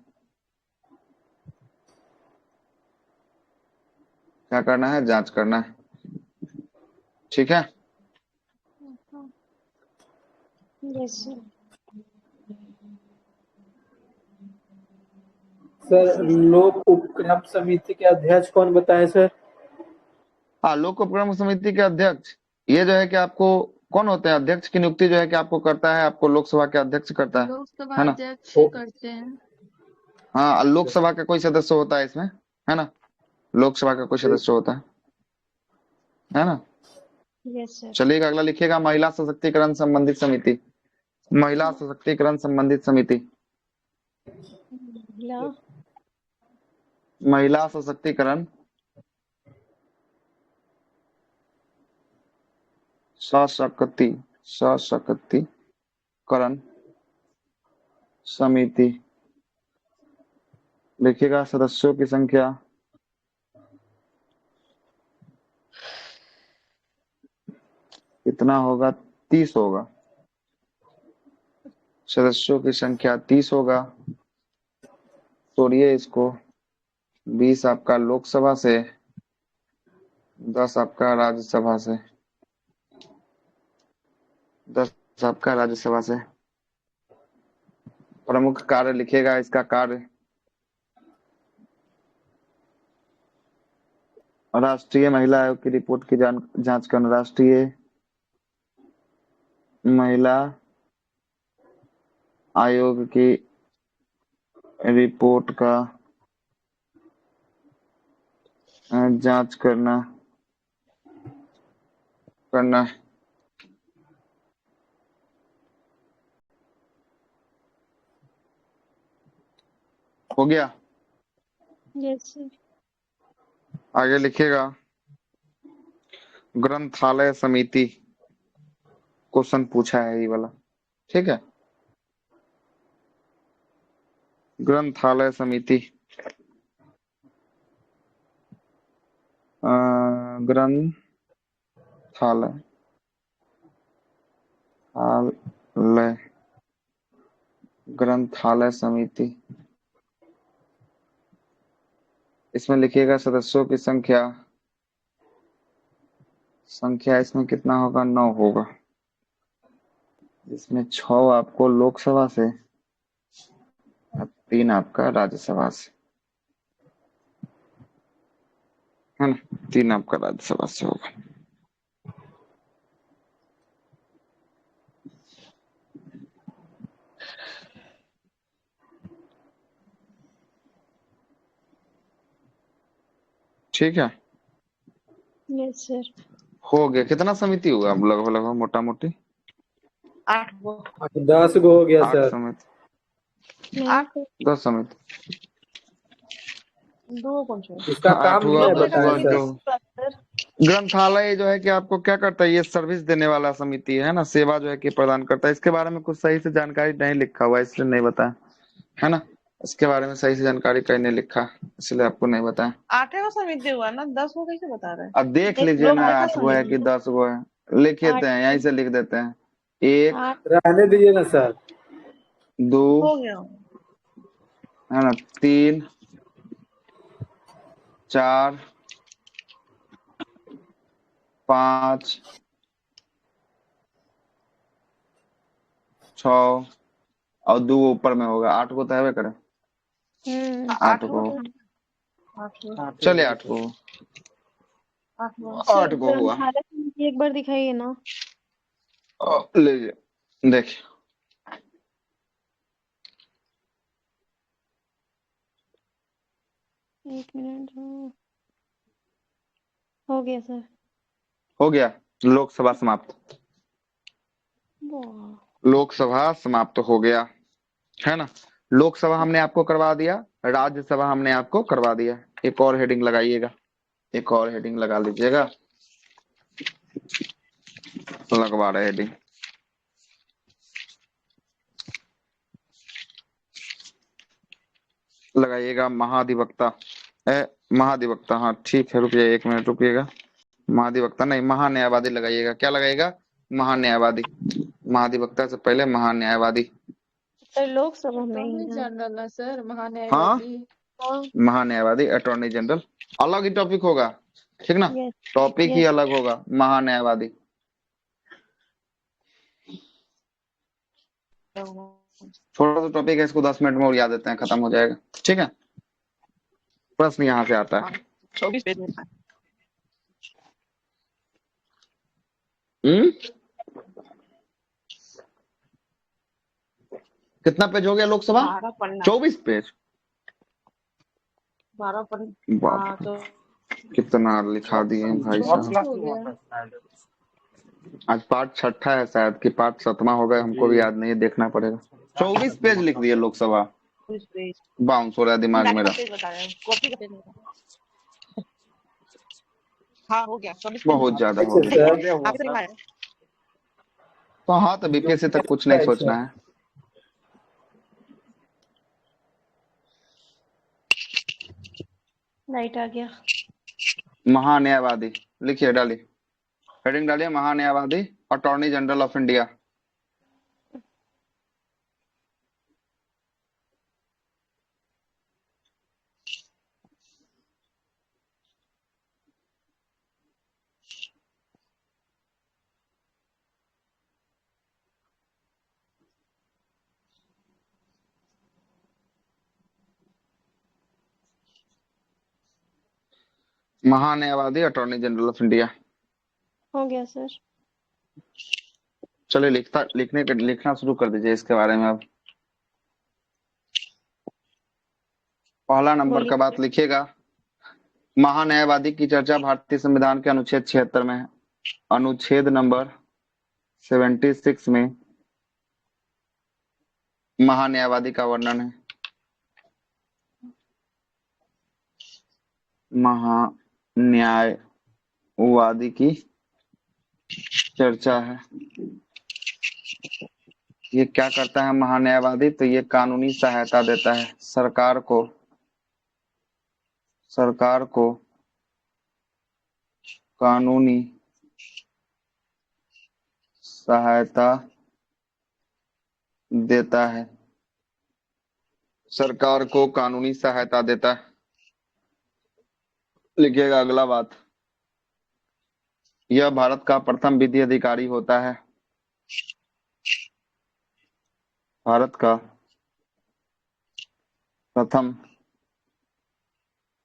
क्या करना है? जांच करना है। ठीक है। Yes sir. सर लोक उपक्रम समिति के अध्यक्ष कौन बताए सर? हाँ, लोक उपक्रम समिति के अध्यक्ष, ये जो है कि आपको कौन होते हैं? अध्यक्ष की नियुक्ति जो है कि आपको करता है, आपको लोकसभा के अध्यक्ष करता है लोकसभा ना? अध्यक्ष ही करते हैं। हाँ, लोकसभा का कोई सदस्य होता है इसमें, है ना? लोकसभा का कोई सदस्य होता है ना? Yes sir. चलिएगा, अगला लिखिएगा, महिला सशक्तिकरण संबंधित समिति। महिला सशक्तिकरण संबंधित समिति। महिला सशक्तिकरण सशक्तिकरण समिति। लिखिएगा, सदस्यों की संख्या कितना होगा? 30 होगा। सदस्यों की संख्या 30 होगा। तोड़िए इसको, 20 आपका लोकसभा से, 10 आपका राज्यसभा से, 10 आपका राज्यसभा से। प्रमुख कार्य लिखिएगा, इसका कार्य राष्ट्रीय महिला आयोग की रिपोर्ट की जांच करना। राष्ट्रीय महिला आयोग की रिपोर्ट का जांच करना है। हो गया? Yes sir. आगे लिखिएगा, ग्रंथालय समिति। क्वेश्चन पूछा है ये वाला, ठीक है? ग्रंथालय समिति। ग्रंथालय समिति। इसमें लिखिएगा, सदस्यों की संख्या इसमें कितना होगा? 9 होगा। इसमें 6 आपको लोकसभा से और 3 आपका राज्यसभा से, है ना? 3 आपका राज्यसभा से होगा। ठीक है, यस सर। हो गया। कितना समिति हुआ लगभग लगभग मोटा मोटी? 8 गो। 10 गो हो गया 8 सर। समिति, नहीं सर। 10 समिति। 2 कौन सा? इसका 8 काम हुआ, क्या है 10 हुआ बताएं जो सर? ग्रंथालय जो है कि आपको क्या करता है? ये सर्विस देने वाला समिति है ना, सेवा जो है कि प्रदान करता है। इसके बारे में कुछ सही से जानकारी नहीं लिखा हुआ है, इसलिए नहीं बताया, है ना? इसके बारे में सही से जानकारी कहीं नहीं लिखा, इसलिए आपको नहीं बताया। 8 गो समिति हुआ ना, 10 गो कैसे बता रहे हैं? अब देख एक लीजिए दो ना, बार 8 गो है कि 10 गो है, लिख देते हैं, यहीं से लिख देते हैं। 1 8 रहने दीजिए ना सर। 2 हो गया। है ना, 3 4 5 6 और 2 ऊपर में होगा, 8 को तो है करे। 8 8 को गो 8 गो चलिए 8 को 8 गो 8 को हुआ। भारत की एक बार दिखाइए ना। लीजिए देखिए, एक मिनट। हो गया सर। हो गया। लोकसभा समाप्त, वाह। लोकसभा समाप्त हो गया, है ना। लोकसभा हमने आपको करवा दिया, राज्यसभा हमने आपको करवा दिया। एक और हेडिंग लगाइएगा, एक और हेडिंग लगा लीजिएगा, लगवा रहे हेडिंग। लगाइएगा महाधिवक्ता, महाधिवक्ता, हाँ ठीक है, रुकिए 1 मिनट रुकिएगा। महाधिवक्ता नहीं, महान्यायवादी लगाइएगा। क्या लगाइएगा? महान्यायवादी। महाधिवक्ता से पहले महान्यायवादी। सर लोकसभा में ही अटॉर्नी ना। जनरल है सर, हाँ, महान्यायवादी। महान्यायवादी, अटॉर्नी जनरल, अलग ही टॉपिक होगा, ठीक ना। यस टॉपिक ही यस। अलग होगा, महान्यायवादी। छोटा सा टॉपिक है, इसको 10 मिनट में उड़ा देते हैं, खत्म हो जाएगा, ठीक है। प्रश्न यहाँ से आता है। 24 पेज में था। कितना पेज हो गया लोकसभा? 12 पन्ना 24 पेज। 12 पन्ना। बाप हाँ, तो कितना लिखा दिए भाई और साहब। क्लास हो में गया। होता है शायद। आज पार्ट 6 है शायद, कि पार्ट 7वां होगा, हमको भी याद नहीं है, देखना पड़ेगा। 24 पेज लिख दिए लोकसभा, 24 पेज बाउंस हो रहा है दिमाग लाइन मेरा। का पेज बता रहे हैं, कॉपी का पेज नहीं बता रहे। हाँ हो गया 24 पेज। बहुत ज्यादा हो अच्छा गया। सर। आप तो लिखा है। तो हाँ, तो बीपीएससी तक कुछ नहीं सोचना है। लाइट आ गया। महान्यायवादी लिखिए, डालिए हेडिंग, डालिए महान्यायवादी, अटॉर्नी जनरल ऑफ इंडिया। महान्यायवादी, अटॉर्नी जनरल ऑफ इंडिया। हो गया सर। चलिए लिखना शुरू कर दीजिए इसके बारे में। अब पहला नंबर बोलिए। का बात लिखिएगा। महान्यायवादी की चर्चा भारतीय संविधान के अनुच्छेद 76 में है। अनुच्छेद नंबर 76 में महान्यायवादी का वर्णन है। महान्यायवादी की चर्चा है। ये क्या करता है महान्यायवादी? तो ये कानूनी सहायता देता है सरकार को कानूनी सहायता देता है, सरकार को कानूनी सहायता देता है। लिखिएगा अगला बात, यह भारत का प्रथम विधि अधिकारी होता है। भारत का प्रथम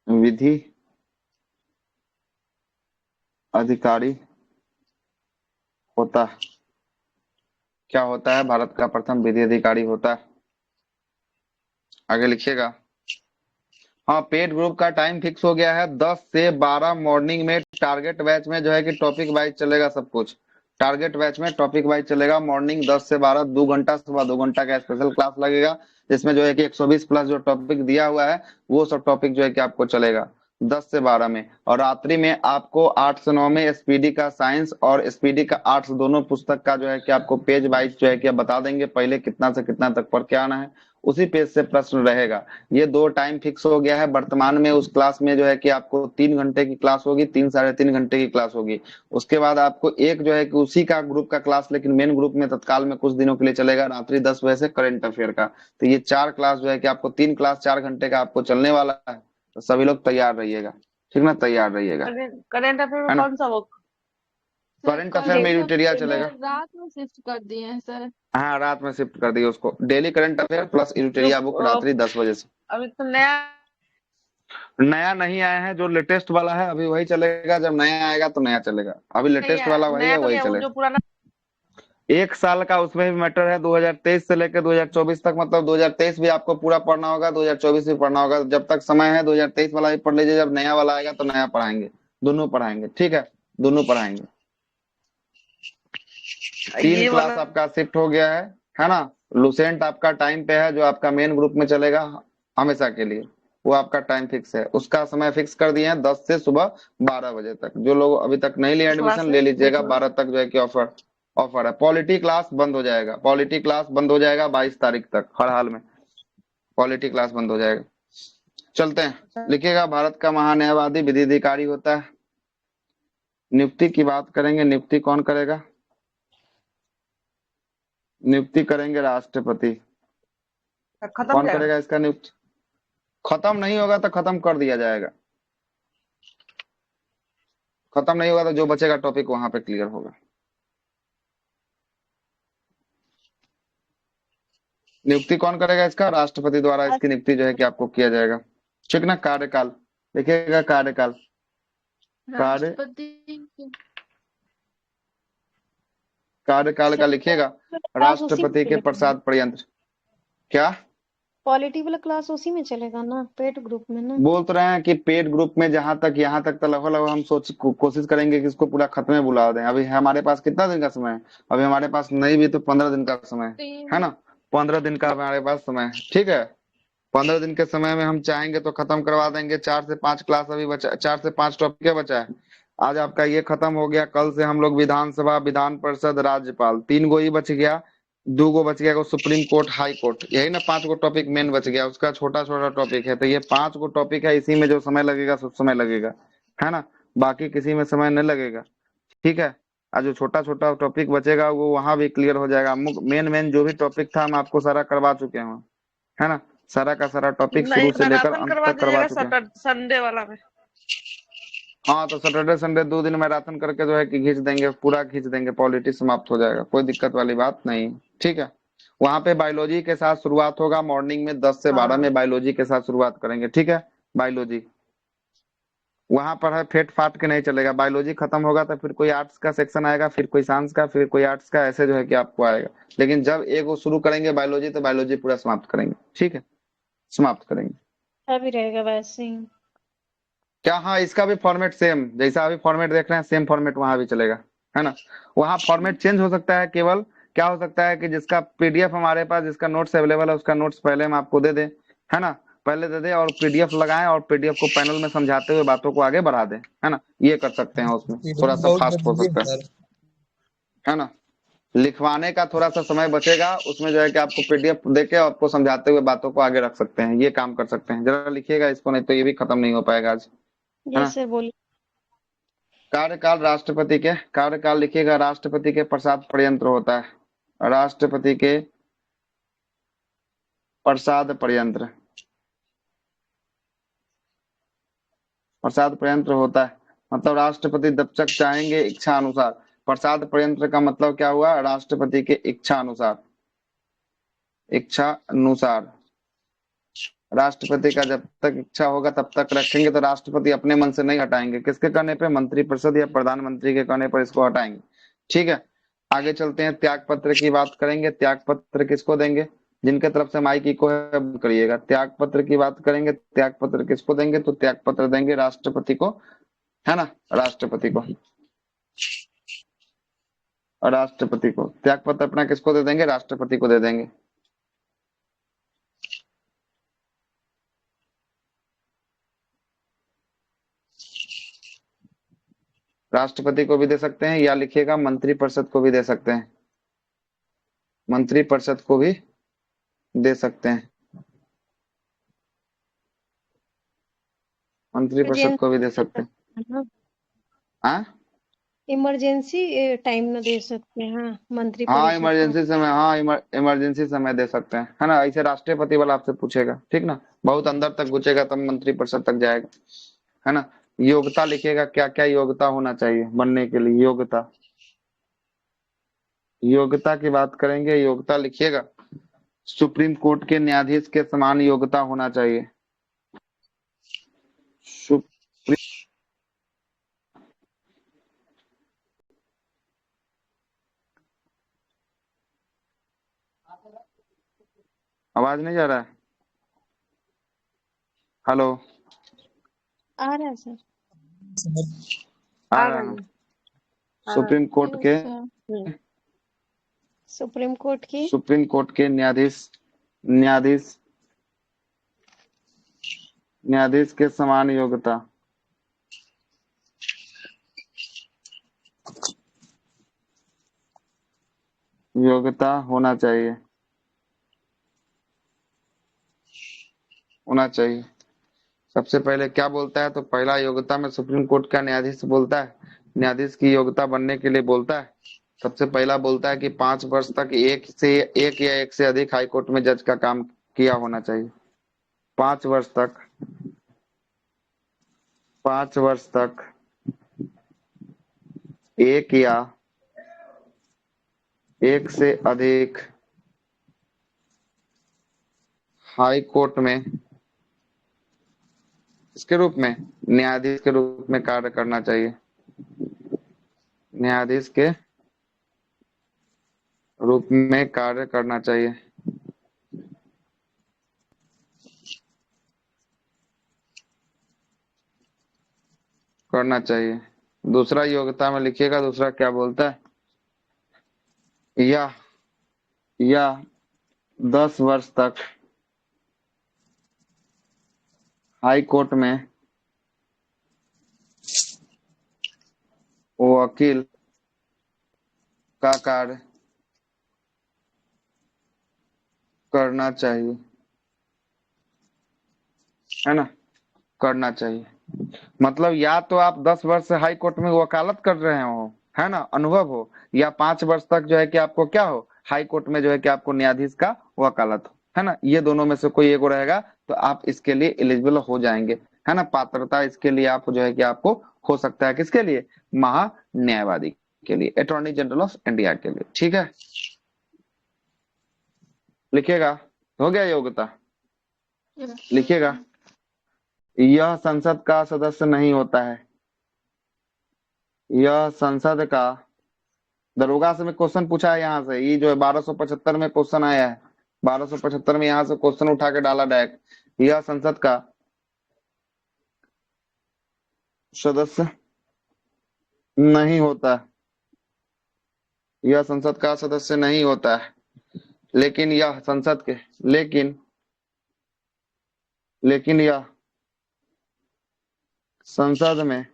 विधि अधिकारी होता है। क्या होता है? भारत का प्रथम विधि अधिकारी होता है। आगे लिखिएगा। हाँ, पेड ग्रुप का टाइम फिक्स हो गया है 10 से 12 मॉर्निंग में। टारगेट बैच में जो है कि टॉपिक वाइज चलेगा सब कुछ। टारगेट बैच में टॉपिक वाइज चलेगा। मॉर्निंग 10 से 12 2 घंटा, सुबह 2 घंटा का स्पेशल क्लास लगेगा, जिसमें जो है कि 120 प्लस जो टॉपिक दिया हुआ है वो सब टॉपिक जो है कि आपको चलेगा 10 से 12 में। और रात्रि में आपको 8 से 9 में एसपीडी का साइंस और एसपीडी का आर्ट्स दोनों पुस्तक का जो है कि आपको पेज वाइज जो है कि आप बता देंगे पहले कितना से कितना तक पढ़ के आना है, उसी पेज से प्रश्न रहेगा। ये 2 टाइम फिक्स हो गया है वर्तमान में। उस क्लास में जो है कि आपको 3 घंटे की क्लास होगी, 3 साढ़े 3 घंटे की क्लास होगी। उसके बाद आपको एक जो है कि उसी का ग्रुप का क्लास, लेकिन मेन ग्रुप में तत्काल में कुछ दिनों के लिए चलेगा, रात्रि 10 बजे से करंट अफेयर का। तो ये 4 क्लास जो है कि आपको 3 क्लास 4 घंटे का आपको चलने वाला है। तो सभी लोग तैयार रहिएगा, ठीक ना, तैयार रहिएगा, करंट अफेयर में है ना। कौन सा बुक? सर करंट अफेयर में करंट यूटेरिया अफेयर चलेगा। रात में शिफ्ट कर दिए हैं सर। हाँ, रात में शिफ्ट कर दिए उसको। डेली करंट अफेयर प्लस जो यूटेरिया बुक रात्रि 10 बजे से। अभी तो नया नया नहीं आया है, जो लेटेस्ट वाला है अभी वही चलेगा। जब नया आएगा तो नया चलेगा, अभी नहीं लेटेस्ट वाला वही नया है, तो वही नहीं है, वो चलेगा। जो पुराना 1 साल का उसमें भी मैटर है, 2023 से लेकर 2024 तक। मतलब 2023 भी आपको पूरा पढ़ना होगा, 2024 भी पढ़ना होगा। जब तक समय है 2023 वाला भी पढ़ लीजिए, जब नया वाला आएगा तो नया पढ़ाएंगे, दोनों पढ़ाएंगे, ठीक है, दोनों पढ़ाएंगे। 3 ये क्लास वाला आपका शिफ्ट हो गया है ना। लुसेंट आपका टाइम पे है, जो आपका मेन ग्रुप में चलेगा हमेशा के लिए, वो आपका टाइम फिक्स है। उसका समय फिक्स कर दिए हैं 10 से सुबह 12 बजे तक। जो लोग अभी तक नहीं लिए क्लास एडमिशन, है ले लीजिएगा, देख लो। 12 तक जो है कि ऑफर ऑफर है। पॉलिटी क्लास बंद हो जाएगा, पॉलिटी क्लास बंद हो जाएगा 22 तारीख तक, हर हाल में पॉलिटी क्लास बंद हो जाएगा। चलते हैं, लिखिएगा। भारत का महान्यायवादी विधि अधिकारी होता है। नियुक्ति की बात करेंगे, नियुक्ति कौन करेगा? नियुक्ति करेंगे राष्ट्रपति। खत्म कौन जाएगा। करेगा इसका नियुक्ति? खत्म नहीं होगा तो खत्म कर दिया जाएगा, खत्म नहीं होगा तो जो बचेगा टॉपिक वहां पे क्लियर होगा। नियुक्ति कौन करेगा इसका? राष्ट्रपति द्वारा इसकी नियुक्ति जो है कि आपको किया जाएगा, ठीक ना। कार्यकाल देखिएगा, कार्यकाल, कार्य राष्ट्रपति कार्यकाल का सर लिखिएगा। क्लास उसी में राष्ट्रपति के चलेगा, प्रसाद पर्यंत। क्या पॉलिटी वाला क्लास उसी में चलेगा ना, पेड ग्रुप में ना। बोल तो रहे हैं कि पेड ग्रुप में जहां तक यहाँ तक तो लगभग हम कोशिश करेंगे कि इसको पूरा खत्म में बुला दें। अभी हमारे पास कितना दिन का समय है? अभी हमारे पास नहीं भी तो 15 दिन का समय है ना। 15 दिन का हमारे पास समय है, ठीक है। 15 दिन के समय में हम चाहेंगे तो खत्म करवा देंगे। 4 से 5 क्लास अभी बचा, 4 से 5 टॉपिक बचा है। आज आपका ये खत्म हो गया, कल से हम लोग विधानसभा, विधान परिषद, राज्यपाल, 3 गो ही बच गया। 2 गो बच गया, सुप्रीम कोर्ट, हाई कोर्ट, यही ना 5 गो टॉपिक मेन बच गया। उसका छोटा छोटा टॉपिक है। तो ये 5 गो टॉपिक है, इसी में जो समय लगेगा सब समय लगेगा, है ना। बाकी किसी में समय नहीं लगेगा, ठीक है। आज जो छोटा छोटा टॉपिक बचेगा वो वहां भी क्लियर हो जाएगा। मेन मेन जो भी टॉपिक था हम आपको सारा करवा चुके हैं, है ना। सारा का सारा टॉपिक नहीं शुरू से लेकर मैराथन अंत करवा तक करवा दीजिएगा चुके हैं। संडे वाला में। हाँ, तो सैटरडे संडे 2 दिन मैराथन करके जो है कि खींच देंगे, पूरा खींच देंगे, पॉलिटिक्स समाप्त हो जाएगा, कोई दिक्कत वाली बात नहीं, ठीक है। वहां पे बायोलॉजी के साथ शुरुआत होगा, मॉर्निंग में 10 से 12 हाँ में बायोलॉजी के साथ शुरुआत करेंगे, ठीक है। बायोलॉजी वहां पर है, फेट फाट के नहीं चलेगा। बायोलॉजी खत्म होगा तो फिर कोई आर्ट्स का सेक्शन आएगा, फिर कोई साइंस का, फिर कोई आर्ट्स का, ऐसे जो है कि आपको आएगा। लेकिन जब एक वो शुरू करेंगे बायोलॉजी तो बायोलॉजी पूरा समाप्त करेंगे, ठीक है, समाप्त करेंगे। अच्छा भी रहेगा वैसे ही। क्या? हाँ, इसका भी फॉर्मेट सेम, जैसा अभी फॉर्मेट देख रहे हैं सेम फॉर्मेट वहां भी चलेगा, है ना। वहां फॉर्मेट चेंज हो सकता है, केवल क्या हो सकता है कि जिसका पीडीएफ हमारे पास, जिसका नोट्स अवेलेबल है, उसका नोट्स पहले हम आपको दे दें, है ना। पहले दे दे और पीडीएफ लगाएं और पीडीएफ को पैनल में समझाते हुए बातों को आगे बढ़ा दें, है ना। ये कर सकते हैं, उसमें थोड़ा पीडीएफ सा बहुत फास्ट हो जरूरी सकता है सर। है ना। लिखवाने का थोड़ा सा समय बचेगा, उसमें जो है कि आपको पीडीएफ देके आपको समझाते हुए बातों को आगे रख सकते हैं, ये काम कर सकते हैं। जरा लिखिएगा इसको, नहीं तो ये भी खत्म नहीं हो पाएगा आज, है जी ना। सर बोलिए। कार्यकाल राष्ट्रपति के, कार्यकाल लिखिएगा। राष्ट्रपति के प्रसाद पर्यंत होता है, राष्ट्रपति के प्रसाद पर्यंत, प्रसाद पर्यंत होता है। मतलब राष्ट्रपति जब तक चाहेंगे इच्छा अनुसार। प्रसाद पर्यंत का मतलब क्या हुआ? राष्ट्रपति के इच्छा अनुसार, इच्छा अनुसार। राष्ट्रपति का जब तक इच्छा होगा तब तक रखेंगे। तो राष्ट्रपति अपने मन से नहीं हटाएंगे, किसके कहने पे? मंत्रिपरिषद या प्रधानमंत्री के कहने पर इसको हटाएंगे, ठीक है। आगे चलते हैं, त्याग पत्र की बात करेंगे। त्याग पत्र किसको देंगे? जिनके तरफ से माइक इको है बंद करिएगा। त्याग पत्र की बात करेंगे, त्याग पत्र किसको देंगे? तो त्याग पत्र देंगे राष्ट्रपति को, है ना, राष्ट्रपति को। और राष्ट्रपति को त्याग पत्र अपना किसको दे देंगे? राष्ट्रपति को दे देंगे। राष्ट्रपति को भी दे सकते हैं, या लिखिएगा मंत्रिपरिषद को भी दे सकते हैं, मंत्रिपरिषद को भी दे सकते हैं। मंत्रिपरिषद को भी दे सकते हैं। हाँ, हाँ इमरजेंसी टाइम में दे सकते हैं, हाँ, मंत्री हाँ परिषद को। इमरजेंसी समय, हाँ इमरजेंसी समय दे सकते हैं, है ना। ऐसे राष्ट्रपति वाला आपसे पूछेगा, ठीक ना, बहुत अंदर तक पूछेगा तब मंत्रिपरिषद तक जाएगा, है ना। योग्यता लिखिएगा, क्या क्या योग्यता होना चाहिए बनने के लिए। योग्यता, योग्यता की बात करेंगे, योग्यता लिखिएगा। सुप्रीम कोर्ट के न्यायाधीश के समान योग्यता होना चाहिए। सुप्रीम, आवाज नहीं जा रहा है? हेलो, आ रहा है सर, आ आ रहा रहा है। है। सुप्रीम कोर्ट के, यस सर। सुप्रीम कोर्ट की सुप्रीम कोर्ट के न्यायाधीश, न्यायाधीश, न्यायाधीश के समान योग्यता, योग्यता होना चाहिए, होना चाहिए। सबसे पहले क्या बोलता है, तो पहला योग्यता में सुप्रीम कोर्ट का न्यायाधीश बोलता है, न्यायाधीश की योग्यता बनने के लिए बोलता है। सबसे पहला बोलता है कि 5 वर्ष तक एक या एक से अधिक हाई कोर्ट में जज का काम किया होना चाहिए। 5 वर्ष तक, 5 वर्ष तक एक या एक से अधिक हाई कोर्ट में इसके रूप में, न्यायाधीश के रूप में कार्य करना चाहिए। न्यायाधीश के रूप में कार्य करना चाहिए। करना चाहिए। दूसरा योग्यता में लिखिएगा, दूसरा क्या बोलता है, या 10 वर्ष तक हाई कोर्ट में वकील का कार्य करना चाहिए, है ना, करना चाहिए। मतलब या तो आप 10 वर्ष से हाई कोर्ट में वकालत कर रहे हो, है ना, अनुभव हो, या 5 वर्ष तक जो है कि आपको क्या हो, हाई कोर्ट में जो है कि आपको न्यायाधीश का वकालत हो, है ना। ये दोनों में से कोई एक रहेगा तो आप इसके लिए एलिजिबल हो जाएंगे, है ना। पात्रता इसके लिए आप जो है कि आपको हो सकता है, किसके लिए, महान्यायवादी के लिए, अटॉर्नी जनरल ऑफ इंडिया के लिए, ठीक है। लिखिएगा, हो गया योग्यता, लिखिएगा। यह संसद का सदस्य नहीं होता है, यह संसद का, दरोगा से में क्वेश्चन पूछा है यहाँ से, ये जो है 1275 में क्वेश्चन आया है, 1275 में यहाँ से क्वेश्चन उठा के डाला डायरेक्ट। यह संसद का सदस्य नहीं होता, यह संसद का सदस्य नहीं होता है, लेकिन यह संसद के, लेकिन यह संसद में,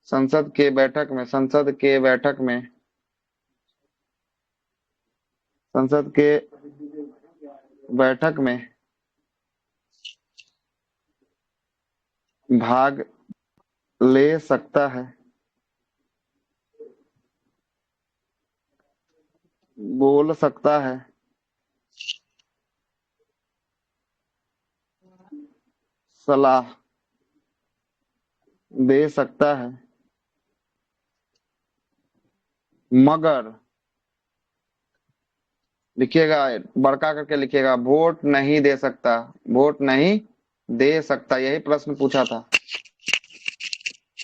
संसद के बैठक में, संसद के बैठक में, संसद के बैठक में भाग ले सकता है, बोल सकता है, सलाह दे सकता है, मगर, लिखिएगा बड़का करके लिखिएगा, वोट नहीं दे सकता, वोट नहीं दे सकता। यही प्रश्न पूछा था।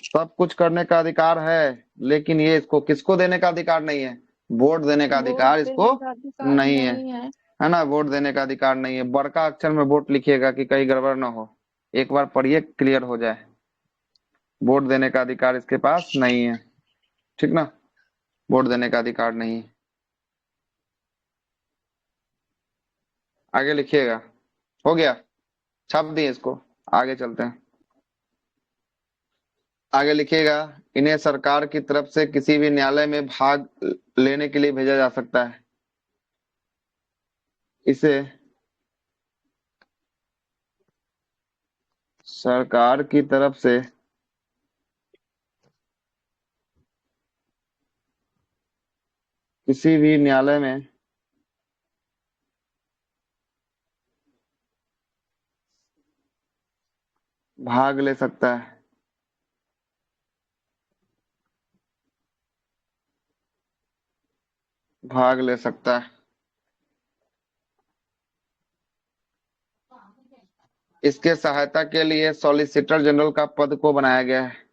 सब कुछ करने का अधिकार है, लेकिन ये इसको किसको देने का अधिकार नहीं है, वोट देने का अधिकार वोट इसको देने का अधिकार नहीं है, नहीं है। है ना। वोट देने का अधिकार नहीं है, बड़का अक्षर में वोट लिखिएगा कि कहीं गड़बड़ ना हो, एक बार पढ़िए क्लियर हो जाए। वोट देने का अधिकार इसके पास नहीं है, ठीक ना, वोट देने का अधिकार नहीं है। आगे लिखिएगा, हो गया, छाप दिए इसको, आगे चलते हैं। आगे लिखिएगा, इन्हें सरकार की तरफ से किसी भी न्यायालय में भाग लेने के लिए भेजा जा सकता है। इसे सरकार की तरफ से किसी भी न्यायालय में भाग ले सकता है। भाग ले सकता है। इसके सहायता के लिए सॉलिसिटर जनरल का पद को बनाया गया है।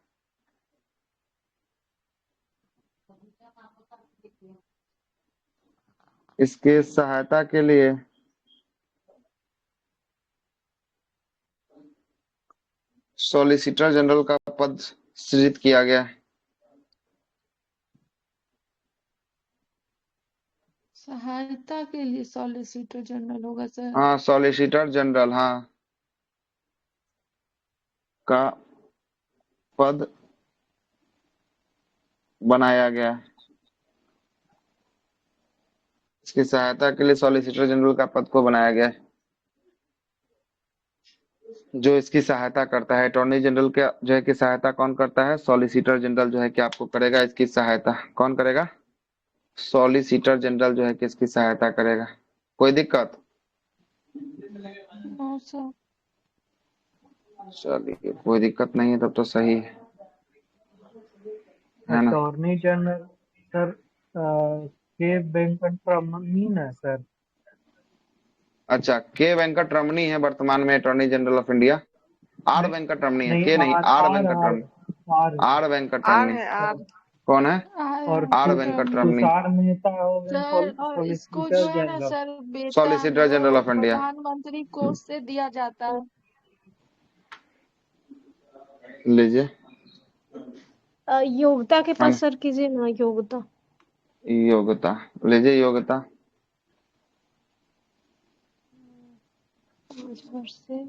इसके सहायता के लिए सॉलिसिटर जनरल का पद सृजित किया गया है। सहायता के लिए सॉलिसिटर जनरल होगा सर। हाँ, सॉलिसिटर जनरल, हाँ, का पद बनाया गया है। इसकी सहायता के लिए सॉलिसिटर जनरल का पद को बनाया गया है। जो इसकी सहायता करता है, अटॉर्नी जनरल के जो है कि सहायता कौन करता है? सॉलिसिटर जनरल जो है कि आपको करेगा इसकी सहायता। कौन करेगा? सॉलिसिटर जनरल जो है कि इसकी सहायता करेगा। कोई दिक्कत? No sir. चलिए, कोई दिक्कत नहीं है, तब तो सही है ना? अटॉर्नी जनरल सर के वेंकटरमण है सर। अच्छा, के वेंकटरमणी है वर्तमान में attorney general of India. R Venkataramani है, के नहीं, आर वेंकटरमणी। आर वेंकटरमणी कौन है? और आर वेंकटरमणी, तुषार मेहता हो गए सर, और इसको जो सॉलिसिटर है ना जनरल। सर वेतन सॉलिसिटर जनरल ऑफ इंडिया। प्रधानमंत्री कोष से दिया जाता है। लीजिए, योग्यता के हाँ, पास सर कीजिए ना, योग्यता। योग्यता लीजिए, योग्यता 5 वर्ष से